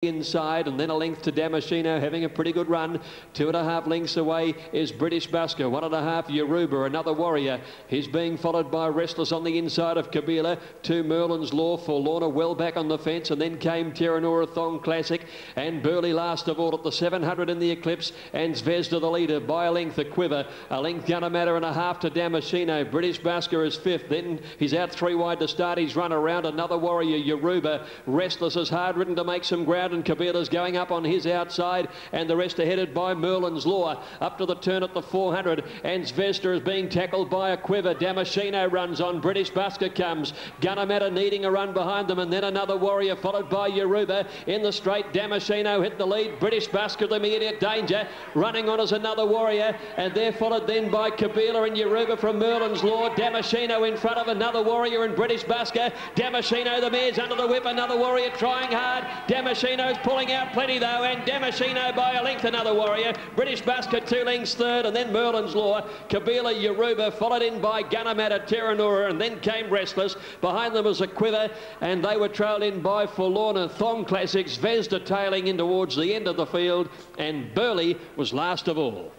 inside, and then a length to Damasceno, having a pretty good run. 2.5 lengths away is British Busker. 1.5 Yoruba, another warrior. He's being followed by Restless on the inside of Kabila. 2 Merlin's Law, Forlorna well back on the fence, and then came Terranora Thong Classic, and Burley last of all at the 700 in the Eclipse, and Zvezda the leader by a length. A quiver, a length Gunamatter and a half to Damasceno. British Busker is 5th, then he's out 3 wide to start. He's run around another warrior, Yoruba. Restless is hard ridden to make some ground, and Kabila's going up on his outside, and the rest are headed by Merlin's Law up to the turn at the 400, and Zvezda is being tackled by a quiver. Damasceno runs on. British Busker comes. Gunamatter needing a run behind them, and then another warrior followed by Yoruba in the straight. Damasceno hit the lead. British Busker the immediate danger. Running on as another warrior, and they're followed then by Kabila and Yoruba from Merlin's Law. Damasceno in front of another warrior and British Busker. Damasceno, the mare's under the whip. Another warrior trying hard. Damasceno's pulling out plenty though, and Damasceno by a length another warrior. British Busker 2 lengths third, and then Merlin's Law. Kabila, Yoruba followed in by Gunamatter, Terranora, and then came Restless. Behind them was a quiver, and they were trailed in by Forlorna, Thong Classic, Zvezda tailing in towards the end of the field, and Burley was last of all.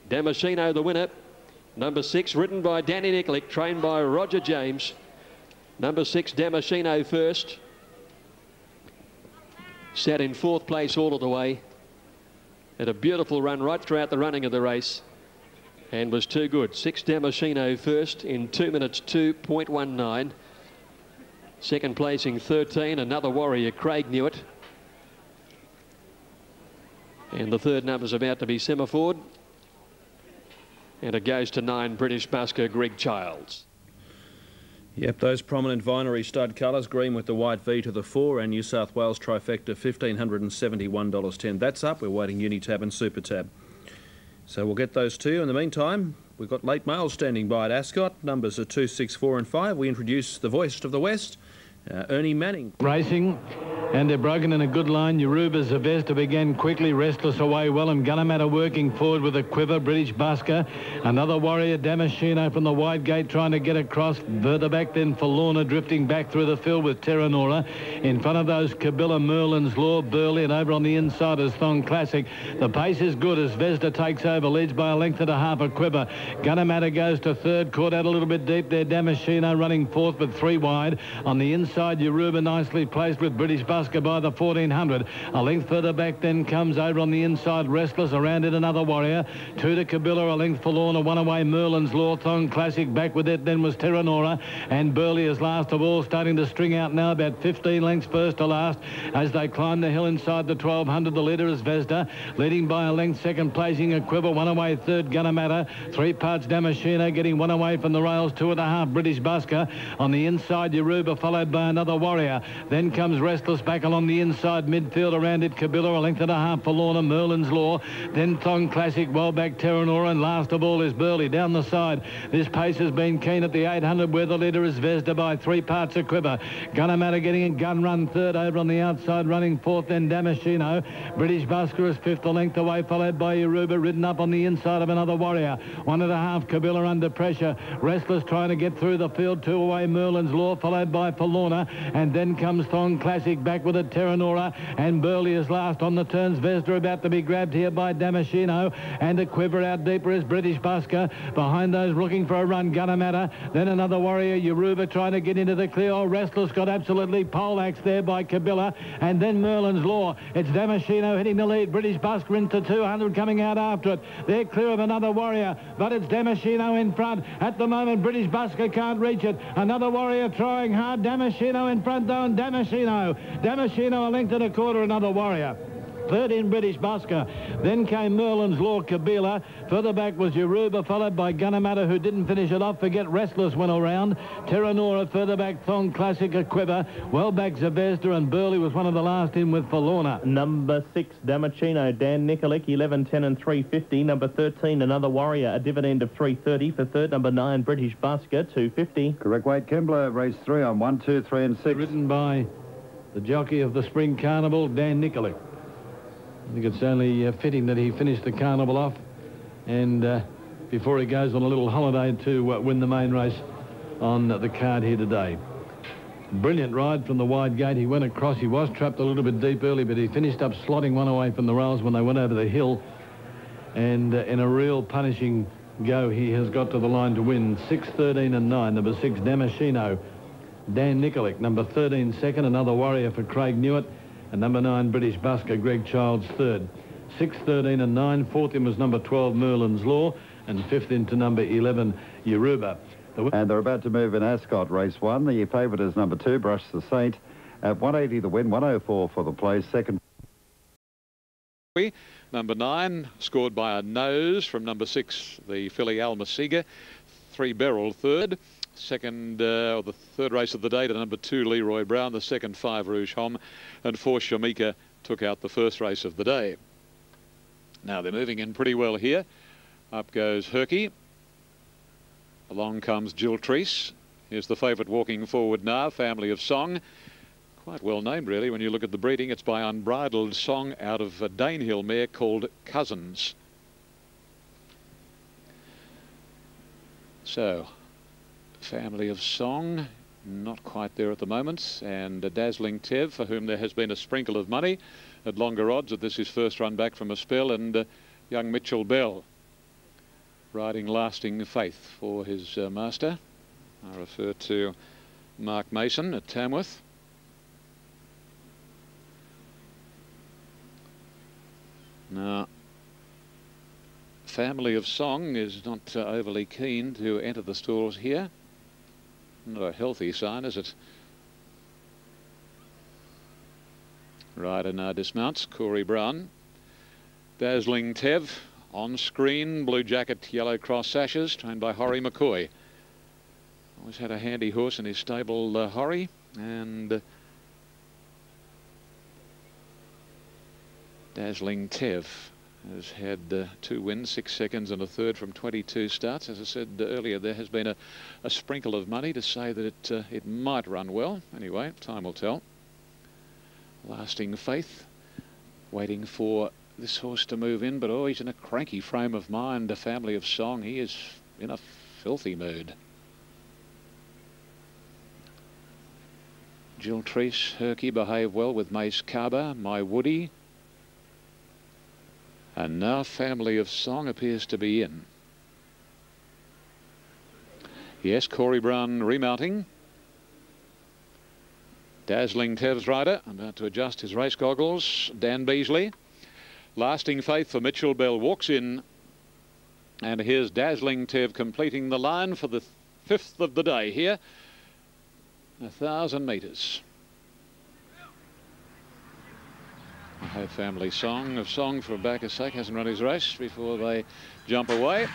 Damasceno the winner. Number 6, ridden by Danny Nikolic, trained by Roger James. Number 6, Damasceno first. Sat in 4th place all of the way. Had a beautiful run right throughout the running of the race, and was too good. 6 Damasceno first in 2 minutes 2.19. Second placing 13, another warrior, Craig Newitt. And the third number's about to be Semaphore. And it goes to 9 British Busker, Greg Childs. Yep, those prominent Vinery stud colours, green with the white V to the 4, and New South Wales trifecta, $1,571.10. That's up. We're waiting Unitab and Super Tab. So we'll get those to you. In the meantime, we've got late mail standing by at Ascot. Numbers are 2, 6, 4 and 5. We introduce the voice of the West, Ernie Manning. Racing, and they're broken in a good line. Yoruba, Zvezda began quickly. Restless away well, and Gunamatter working forward with a quiver. British Busker, another warrior, Damasceno from the wide gate trying to get across. Further back then Forlorna drifting back through the field with Terranora. In front of those Kabila, Merlin's Law, Burley, and over on the inside is Thong Classic. The pace is good as Zvezda takes over, leads by a length and a half a quiver. Gunamatter goes to 3rd, caught out a little bit deep there. Damasceno running 4th with 3 wide. On the inside, Yoruba nicely placed with British Busker by the 1400. A length further back then comes over on the inside Restless, around it another warrior. 2 to Kabila, a length Forlorna, 1 away Merlin's Law. Thong Classic back with it then was Terranora, and Burley is last of all, starting to string out now about 15 lengths first to last as they climb the hill inside the 1200. The leader is Zvezda, leading by a length. Second placing a quiver, 1 away third Gunamatter. 3 parts Damasceno getting 1 away from the rails. 2.5 British Busker. On the inside Yoruba followed by another warrior. Then comes Restless back along the inside midfield, around it Kabila, a length and a half Forlorna, Merlin's Law. Then Thong Classic well back Terranora, and last of all is Burley down the side. This pace has been keen at the 800 where the leader is Zvezda by 3 parts a quiver. Gunamatter getting a gun run 3rd, over on the outside running 4th, then Damasceno. British Busker is 5th, a length away, followed by Yoruba, ridden up on the inside of another warrior. 1.5 Kabila under pressure. Restless trying to get through the field. 2 away Merlin's Law, followed by Forlorna, and then comes Thong Classic back with it Terranora, and Burley is last on the turns. Zvezda about to be grabbed here by Damasceno, and a quiver out deeper is British Busker. Behind those looking for a run, Gunamatter, then another warrior, Yoruba, trying to get into the clear. Oh, Restless got absolutely poleaxed there by Kabila, and then Merlin's Law. It's Damasceno hitting the lead. British Busker into 200 coming out after it. They're clear of another warrior, but it's Damasceno in front. At the moment, British Busker can't reach it. Another warrior trying hard. Damasceno in front though, and Damasceno a length and a quarter, another warrior. 3rd in British Busker. Then came Merlin's Law, Kabila. Further back was Yoruba, followed by Gunamatter, who didn't finish it off. Forget Restless went around. Terranora, further back Thong Classic, a quiver. Well back Zvezda, and Burley was one of the last in with Forlorna. Number 6, Damasceno, Dan Nikolic, 11, 10 and 350. Number 13, another warrior, a dividend of 330. For 3rd, number 9, British Busker, 250. Correct weight, Kembler, race 3 on 1, 2, 3 and 6. Ridden by the jockey of the Spring Carnival, Dan Nikolic. I think it's only fitting that he finished the carnival off, and before he goes on a little holiday to win the main race on the card here today. Brilliant ride from the wide gate. He went across. He was trapped a little bit deep early, but he finished up slotting one away from the rails when they went over the hill. And in a real punishing go, he has got to the line to win. 6, 13 and 9. Number 6, Damasceno. Dan Nikolic. Number 13, second. Another Warrior for Craig Newitt. And number 9, British Busker, Greg Childs, third. 6, 13 and 9. Fourth in was number 12, Merlin's Law. And fifth into number 11, Yoruba. And they're about to move in Ascot, race 1. The favourite is number 2, Brush the Saint. At 180 the win, 104 for the place. Second. Number 9 scored by a nose from number 6, the filly Almaciga. 3 Beryl third. Second, or the third race of the day to number 2, Leroy Brown. The second, 5 Rouge Homme. And 4 Shamika took out the first race of the day. Now they're moving in pretty well here. Up goes Herky. Along comes Jill Treese. Here's the favourite walking forward now, Family of Song. Quite well named, really, when you look at the breeding. It's by Unbridled Song out of a Danehill mare called Cousins. So, Family of Song, not quite there at the moment. And Dazzling Tev, for whom there has been a sprinkle of money at longer odds. That this is first run back from a spell. And young Mitchell Bell, riding Lasting Faith for his master. I refer to Mark Mason at Tamworth. Now, Family of Song is not overly keen to enter the stalls here. Not a healthy sign, is it? Rider now dismounts, Corey Brown. Dazzling Tev on screen, blue jacket, yellow cross sashes, trained by Horry McCoy. Always had a handy horse in his stable, Horry, and Dazzling Tev has had 2 wins, 6 seconds and a third from 22 starts. As I said earlier, there has been a sprinkle of money to say that it might run well. Anyway, time will tell. Lasting Faith, waiting for this horse to move in, but oh, he's in a cranky frame of mind. A Family of Song, he is in a filthy mood. Jill Treese, Herky behave well with Mace Carber, My Woody. And now Family of Song appears to be in. Yes, Corey Brown remounting. Dazzling Tev's rider, about to adjust his race goggles, Dan Beasley. Lasting Faith for Mitchell Bell walks in. And here's Dazzling Tev completing the line for the 5th of the day here. 1,000 metres. I hope Family of Song for Bacchus' sake hasn't run his race before they jump away.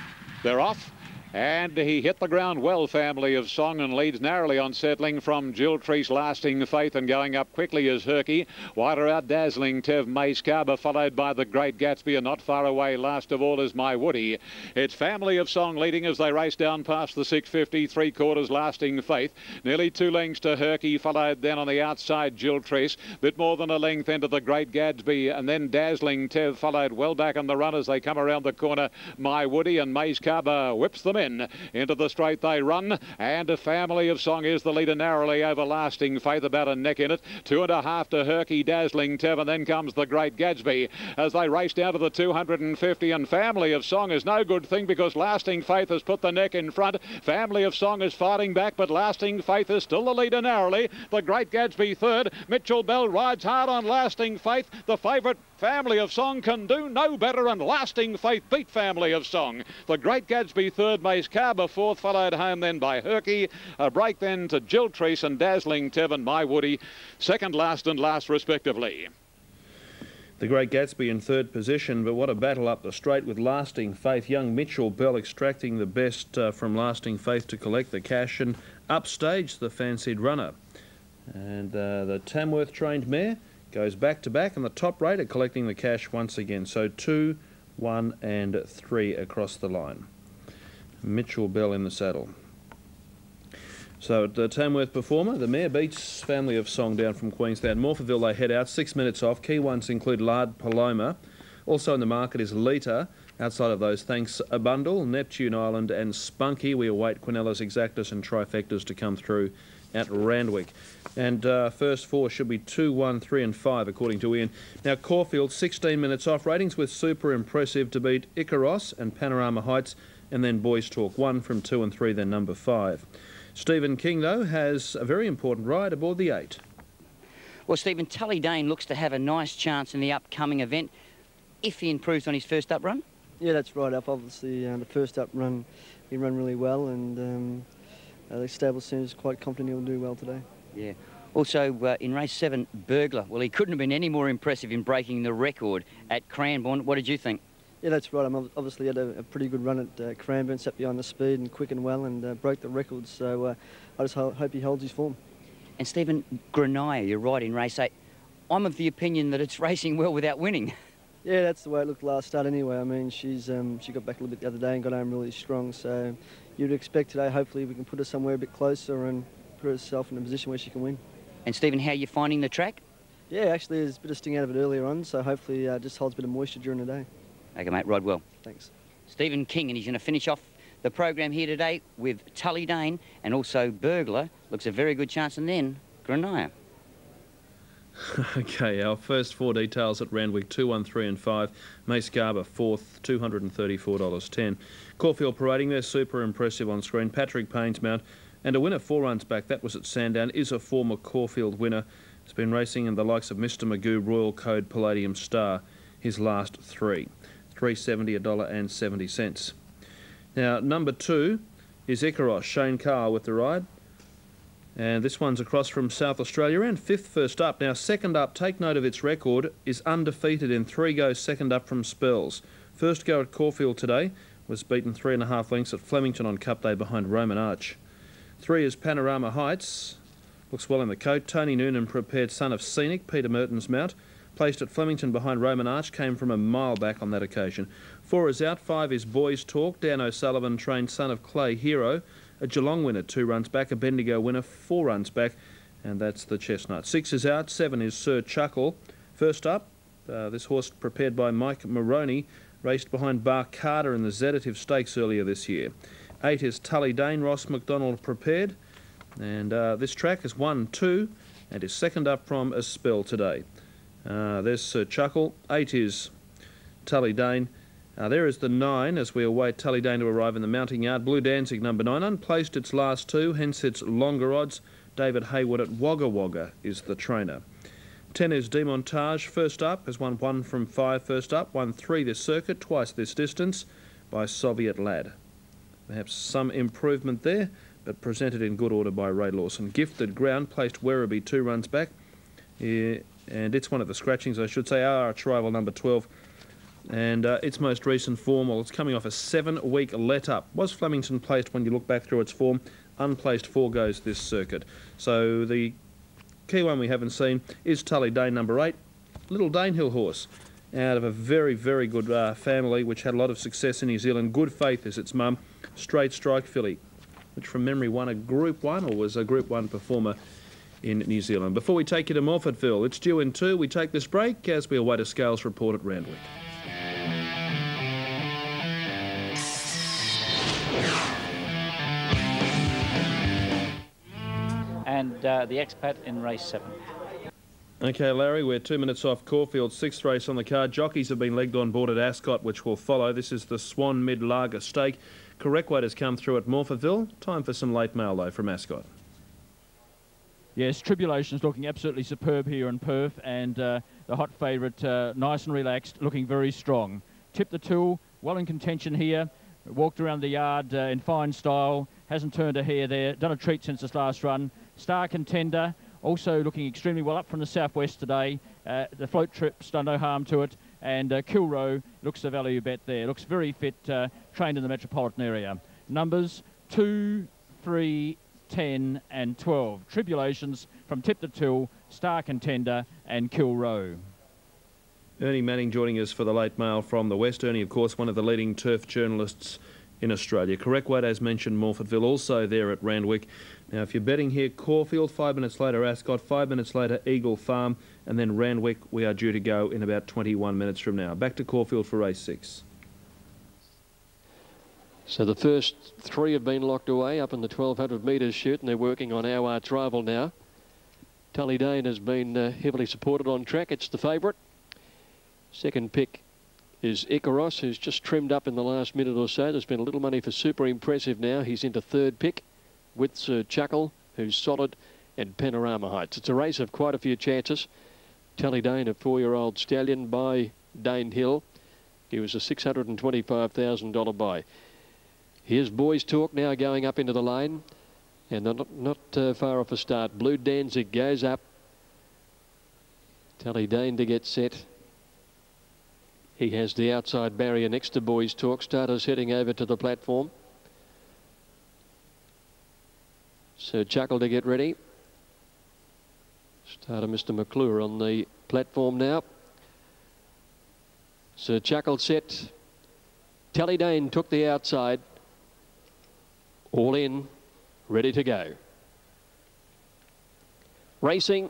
They're off. And he hit the ground well, Family of Song, and leads narrowly on settling from Jill Treese, Lasting Faith, and going up quickly as Herky. Wider out, Dazzling Tev, Mace Carber, followed by the Great Gatsby, and not far away, last of all, is My Woody. It's Family of Song leading as they race down past the 650, 3/4, Lasting Faith. Nearly 2 lengths to Herky, followed then on the outside, Jill Treese. Bit more than a length into the Great Gatsby, and then Dazzling Tev followed well back on the run as they come around the corner. My Woody and Mace Carber whips them in. Into the straight they run, and A Family of Song is the leader narrowly over Lasting Faith, about a neck in it. 2.5 to Herky, Dazzling Tev, and then comes the Great Gatsby as they race down to the 250, and Family of Song is no good thing because Lasting Faith has put the neck in front. Family of Song is fighting back, but Lasting Faith is still the leader narrowly. The Great Gatsby third. Mitchell Bell rides hard on Lasting Faith. The favourite Family of Song can do no better, and Lasting Faith beat Family of Song. The Great Gatsby third, Mace Carber fourth, followed home then by Herky. A break then to Jill Treese and Dazzling Tev and My Woody, second, last and last respectively. The Great Gatsby in third position, but what a battle up the straight with Lasting Faith. Young Mitchell Bell extracting the best from Lasting Faith to collect the cash and upstage the fancied runner. And the Tamworth trained mare goes back to back, and the top rate are collecting the cash once again. So 2, 1 and 3 across the line. Mitchell Bell in the saddle. So at the Tamworth Performer, the mare beats Family of Song down from Queenstown. Morphettville they head out, 6 minutes off. Key ones include Lard Paloma. Also in the market is Lita. Outside of those, Thanks a Bundle, Neptune Island and Spunky. We await Quinellas Exactus and Trifectas to come through at Randwick. And first four should be 2, 1, 3 and 5 according to Ian. Now Caulfield 16 minutes off. Ratings with Super Impressive to beat Icaros and Panorama Heights, and then Boys Talk 1 from 2 and 3, then number 5. Stephen King though has a very important ride aboard the 8. Well, Stephen, Tully Dane looks to have a nice chance in the upcoming event if he improves on his first up run. Yeah, that's right up. Obviously, the first up run, he ran really well, and the stable seems quite confident he'll do well today. Yeah. Also, in race 7, Burglar. Well, he couldn't have been any more impressive in breaking the record at Cranbourne. What did you think? Yeah, that's right. Obviously had a pretty good run at Cranbourne, sat behind the speed and quick and well, and broke the record. So I just hope he holds his form. And Stephen, Granaya, you're right in race 8. I'm of the opinion that it's racing well without winning. Yeah, that's the way it looked last start anyway. I mean, she got back a little bit the other day and got home really strong. So you'd expect today, hopefully, we can put her somewhere a bit closer and put herself in a position where she can win. And Stephen, how are you finding the track? Yeah, actually, there's a bit of sting out of it earlier on, so hopefully just holds a bit of moisture during the day. Okay, mate, ride well. Thanks. Stephen King, and he's going to finish off the program here today with Tully Dane, and also Burglar. Looks a very good chance, and then Granaya. Okay, our first four details at Randwick, 2, 1, 3 and 5. Mace Garber, 4th, $234.10. Caulfield parading there, Super Impressive on screen. Patrick Payne's mount, and a winner 4 runs back. That was at Sandown, is a former Caulfield winner. Has been racing in the likes of Mr. Magoo, Royal Code, Palladium Star, his last 3. $3.70, $1.70. Now, number 2 is Icaros, Shane Carr with the ride. And this one's across from South Australia, and 5th first up. Now, second up, take note of its record, is undefeated in 3 goes second up from spells. First go at Caulfield today, was beaten 3.5 lengths at Flemington on Cup Day behind Roman Arch. 3 is Panorama Heights, looks well in the coat. Tony Noonan prepared son of Scenic, Peter Merton's mount. Placed at Flemington behind Roman Arch, came from a mile back on that occasion. 4 is out, 5 is Boys Talk. Dan O'Sullivan trained son of Clay Hero. A Geelong winner, 2 runs back. A Bendigo winner, 4 runs back. And that's the Chestnut. 6 is out, 7 is Sir Chuckle. First up, this horse prepared by Mike Maroney, raced behind Bar Carter in the Sedative Stakes earlier this year. 8 is Tully Dane, Ross McDonald prepared. And this track is 1, 2, and is second up from a spell today. There's Sir Chuckle. 8 is Tully Dane. There is the 9 as we await Tully Dane to arrive in the mounting yard. Blue Danzig, number 9, unplaced its last 2, hence its longer odds. David Hayward at Wagga Wagga is the trainer. 10 is Demontage, first up, has won 1 from 5 first up, won 3 this circuit, twice this distance by Soviet Lad. Perhaps some improvement there, but presented in good order by Ray Lawson. Gifted Ground placed Werribee 2 runs back, and it's one of the scratchings, I should say, our arch rival number 12. And its most recent form, well, it's coming off a 7-week let-up. Was Flemington placed when you look back through its form? Unplaced 4 goes this circuit. So the key one we haven't seen is Tully Dane, number 8. Little Danehill horse out of a very, very good family which had a lot of success in New Zealand. Good Faith is its mum. Straight Strike filly, which from memory won a Group 1 or was a Group 1 performer in New Zealand. Before we take you to Morphettville, it's due in 2. We take this break as we await a scales report at Randwick. And the expat in race 7. Okay, Larry, we're 2 minutes off Caulfield's 6th race on the card. Jockeys have been legged on board at Ascot, which will follow. This is the Swan Mid-Lager Stake. Correct weight has come through at Morphettville. Time for some late mail, though, from Ascot. Yes, Tribulation's looking absolutely superb here in Perth, and the hot favourite, nice and relaxed, looking very strong. Tip the Tool, well in contention here. Walked around the yard in fine style, hasn't turned a hair there, done a treat since his last run. Star Contender, also looking extremely well up from the southwest today. The float trip's done no harm to it, and Kilroe looks the value bet there. Looks very fit, trained in the metropolitan area. Numbers 2, 3, 10 and 12. Tribulations from Tip the Till, Star Contender and Kilroe. Ernie Manning joining us for the late mail from the West. Ernie, of course, one of the leading turf journalists in Australia. Correct weight, as mentioned, Morphettville, also there at Randwick. Now, if you're betting here, Caulfield, 5 minutes later, Ascot, 5 minutes later, Eagle Farm, and then Randwick, we are due to go in about 21 minutes from now. Back to Caulfield for race 6. So the first three have been locked away up in the 1200 metres shoot, and they're working on Our Arts Rival now. Tully Dane has been heavily supported on track. It's the favourite. Second pick is Icaros, who's just trimmed up in the last minute or so. There's been a little money for Super Impressive now. He's into third pick with Sir Chuckle, who's solid, and Panorama Heights. It's a race of quite a few chances. Tully Dane, a 4-year-old stallion by Dane Hill. He was a $625,000 buy. Here's Boys Talk now going up into the lane, and they're not far off a start. Blue Danzig goes up. Tully Dane to get set. He has the outside barrier next to Boys Talk. Starters heading over to the platform. Sir Chuckle to get ready. Starter Mr. McClure on the platform now. Sir Chuckle set. Tully Dane took the outside. All in, ready to go. Racing.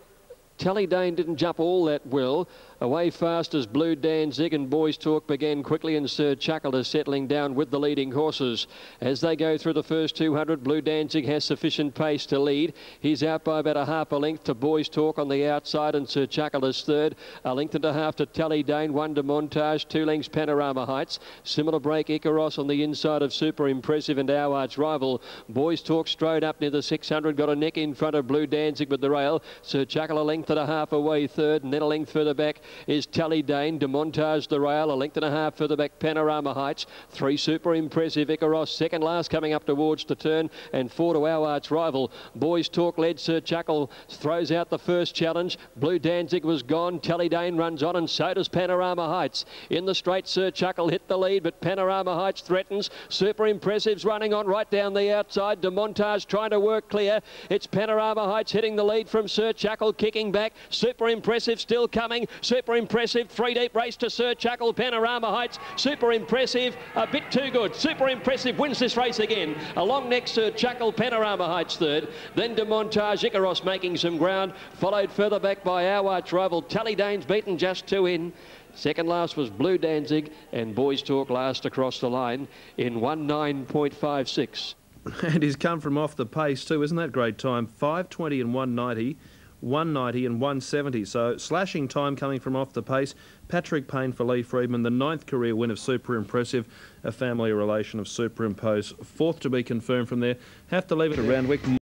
Tully Dane didn't jump all that well. Away fast as Blue Danzig, and Boys Talk began quickly, and Sir Chuckle is settling down with the leading horses. As they go through the first 200, Blue Danzig has sufficient pace to lead. He's out by about a half a length to Boys Talk on the outside, and Sir Chuckle is third. A length and a half to Tully Dane, 1 to Montage, 2 lengths Panorama Heights. Similar break Icaros on the inside of Super Impressive and Our Arts Rival. Boys Talk strode up near the 600, got a neck in front of Blue Danzig with the rail. Sir Chuckle a length and a half away third, and then a length further back is Tully Dane. Demontage the rail, a length and a half further back Panorama Heights. 3 Super Impressive Icaros, second last coming up towards the turn, and 4 to Our Arts Rival. Boys Talk led. Sir Chuckle throws out the first challenge. Blue Danzig was gone. Tully Dane runs on, and so does Panorama Heights. In the straight, Sir Chuckle hit the lead, but Panorama Heights threatens. Super Impressive's running on right down the outside. Demontage trying to work clear. It's Panorama Heights hitting the lead from Sir Chuckle, kicking back. Super Impressive still coming. Super Impressive, 3 deep race to Sir Chuckle. Panorama Heights. Super Impressive, a bit too good. Super Impressive wins this race again. Along next, Sir Chuckle. Panorama Heights third. Then Demontage Icaros making some ground. Followed further back by Our Arts Rival. Tully Dane's beaten just 2 in. Second last was Blue Danzig, and Boys Talk last across the line in 19.56. And he's come from off the pace too. Isn't that great time? 5:20 and 190. 190 and 170, so slashing time coming from off the pace. Patrick Payne for Lee Freedman, the 9th career win of Super Impressive, a family relation of Superimpose, 4th to be confirmed from there. Have to leave it around Wick.